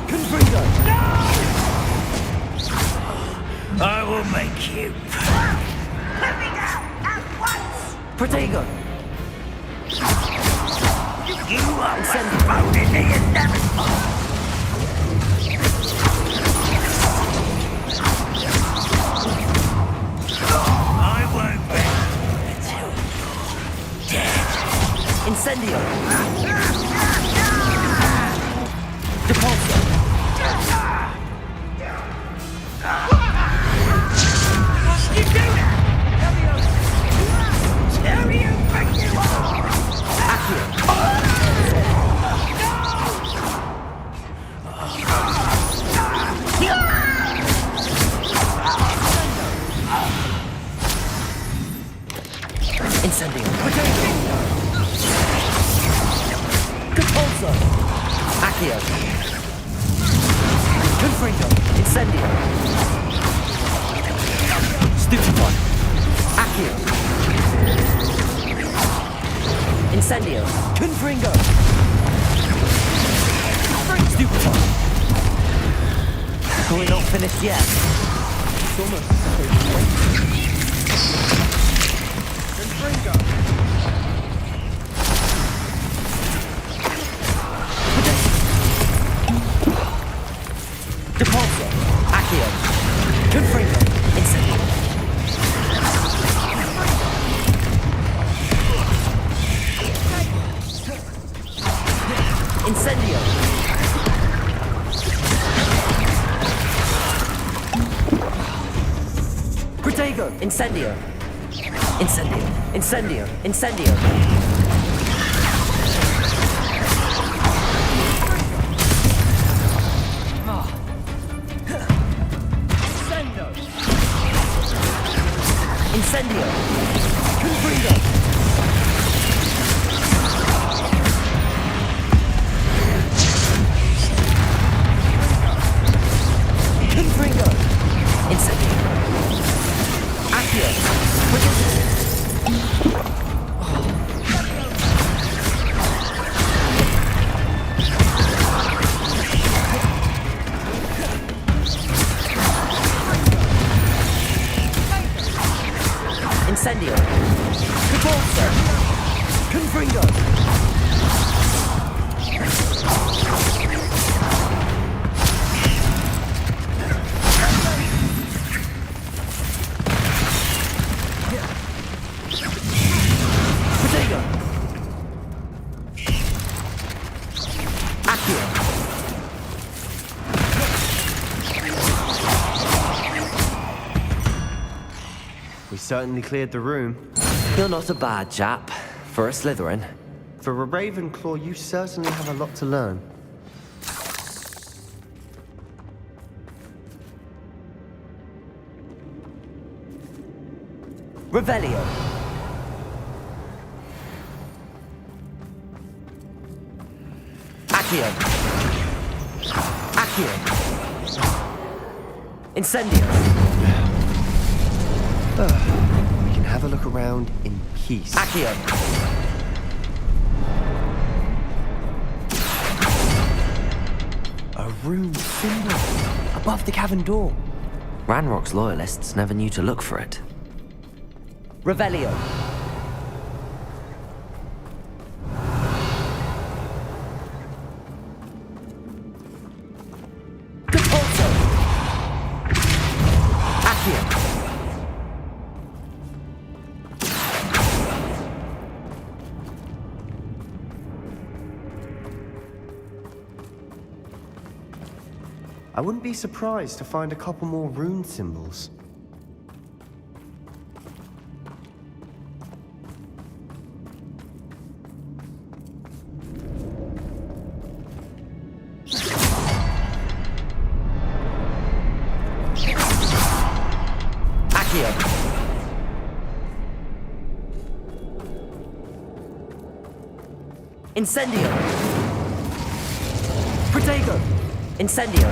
[SPEAKER 8] Confringo.
[SPEAKER 3] I will make you.
[SPEAKER 6] Let me go! At once!
[SPEAKER 8] Protego.
[SPEAKER 3] You are voted the inevitable. I won't be until you're dead.
[SPEAKER 8] Incendio. Depulso.
[SPEAKER 3] You do that! Tell you what you want!
[SPEAKER 8] Accio. Incendio. Depulso. Accio. Confringo. Incendio. Stupefy. Accio. Incendio. Confringo. Stupefy. We're not finished yet.
[SPEAKER 2] It's almost as if they've waited.
[SPEAKER 8] Depulso. Accio. Confringo. Incendio. Incendio. Protego. Incendio. Incendio. Incendio. Incendio. Incendio. Confringo. Confringo. Incendio. Accio.
[SPEAKER 2] certainly cleared the room.
[SPEAKER 1] You're not a bad chap for a Slytherin.
[SPEAKER 2] For a Ravenclaw, you certainly have a lot to learn.
[SPEAKER 8] Revelio. Accio. Accio. Incendio.
[SPEAKER 2] We can have a look around in peace.
[SPEAKER 8] Accio.
[SPEAKER 2] A rune symbol above the cavern door.
[SPEAKER 1] Ranrock's loyalists never knew to look for it.
[SPEAKER 8] Revelio. Depulso. Accio.
[SPEAKER 2] I wouldn't be surprised to find a couple more rune symbols.
[SPEAKER 8] Accio. Incendio. Protego. Incendio.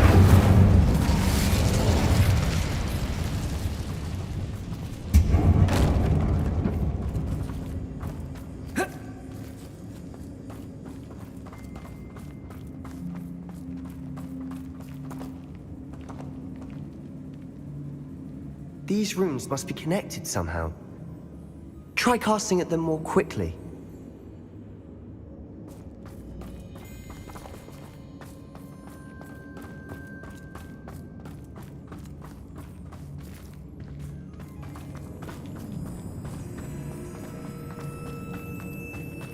[SPEAKER 2] These runes must be connected somehow. Try casting at them more quickly.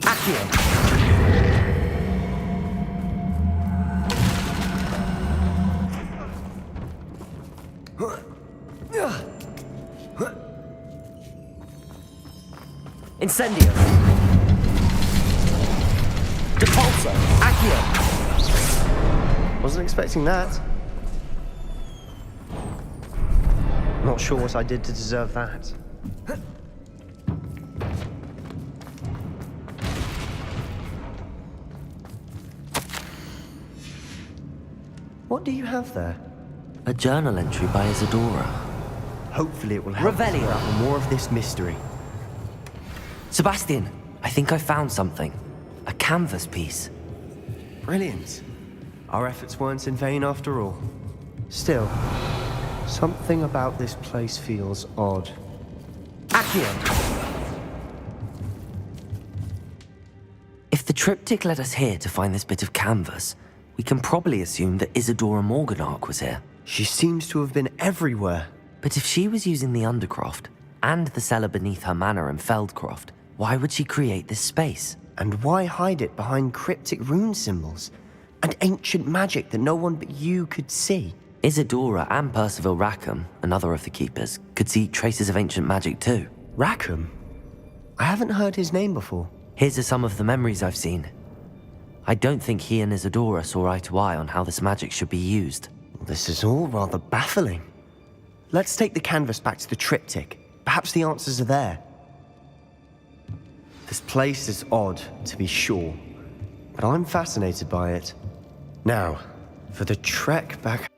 [SPEAKER 8] Accio. Incendio. Depulso. Accio.
[SPEAKER 2] Wasn't expecting that. Not sure what I did to deserve that. What do you have there?
[SPEAKER 1] A journal entry by Isadora.
[SPEAKER 2] Hopefully it will help us
[SPEAKER 8] Revelio.
[SPEAKER 2] unravel more of this mystery.
[SPEAKER 1] Sebastian, I think I found something. A canvas piece.
[SPEAKER 2] Brilliant. Our efforts weren't in vain after all. Still, something about this place feels odd.
[SPEAKER 8] Accio.
[SPEAKER 1] If the triptych led us here to find this bit of canvas, we can probably assume that Isadora Morganach was here.
[SPEAKER 2] She seems to have been everywhere.
[SPEAKER 1] But if she was using the Undercroft and the cellar beneath her manor in Feldcroft, why would she create this space?
[SPEAKER 2] And why hide it behind cryptic rune symbols and ancient magic that no one but you could see?
[SPEAKER 1] Isadora and Percival Rackham, another of the keepers, could see traces of ancient magic too.
[SPEAKER 2] Rackham? I haven't heard his name before.
[SPEAKER 1] Here's some of the memories I've seen. I don't think he and Isadora saw eye to eye on how this magic should be used.
[SPEAKER 2] This is all rather baffling. Let's take the canvas back to the triptych. Perhaps the answers are there. This place is odd, to be sure, but I'm fascinated by it. Now, for the trek back...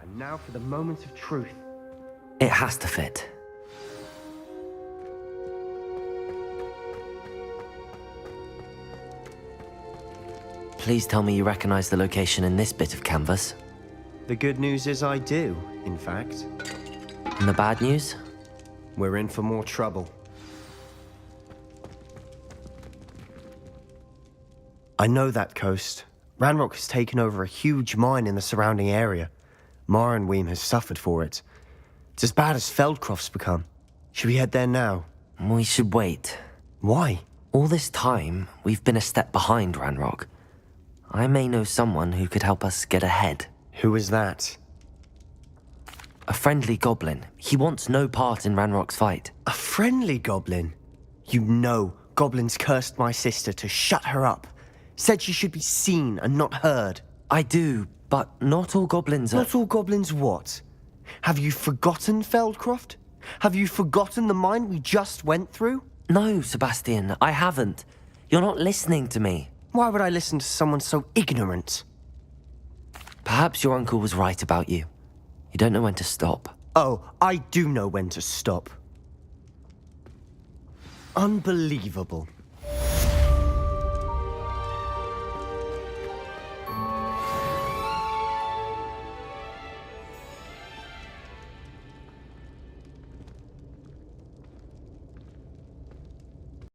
[SPEAKER 2] And now for the moment of truth.
[SPEAKER 1] It has to fit. Please tell me you recognize the location in this bit of canvas.
[SPEAKER 2] The good news is I do, in fact.
[SPEAKER 1] And the bad news?
[SPEAKER 2] We're in for more trouble. I know that coast. Ranrock has taken over a huge mine in the surrounding area. Marrenweem has suffered for it. It's as bad as Feldcroft's become. Should we head there now?
[SPEAKER 1] We should wait.
[SPEAKER 2] Why?
[SPEAKER 1] All this time, we've been a step behind Ranrock. I may know someone who could help us get ahead.
[SPEAKER 2] Who is that?
[SPEAKER 1] A friendly goblin. He wants no part in Ranrock's fight.
[SPEAKER 2] A friendly goblin? You know, goblins cursed my sister to shut her up. Said she should be seen and not heard.
[SPEAKER 1] I do, but not all goblins are...
[SPEAKER 2] Not all goblins what? Have you forgotten, Feldcroft? Have you forgotten the mine we just went through?
[SPEAKER 1] No, Sebastian, I haven't. You're not listening to me.
[SPEAKER 2] Why would I listen to someone so ignorant?
[SPEAKER 1] Perhaps your uncle was right about you. You don't know when to stop.
[SPEAKER 2] Oh, I do know when to stop. Unbelievable.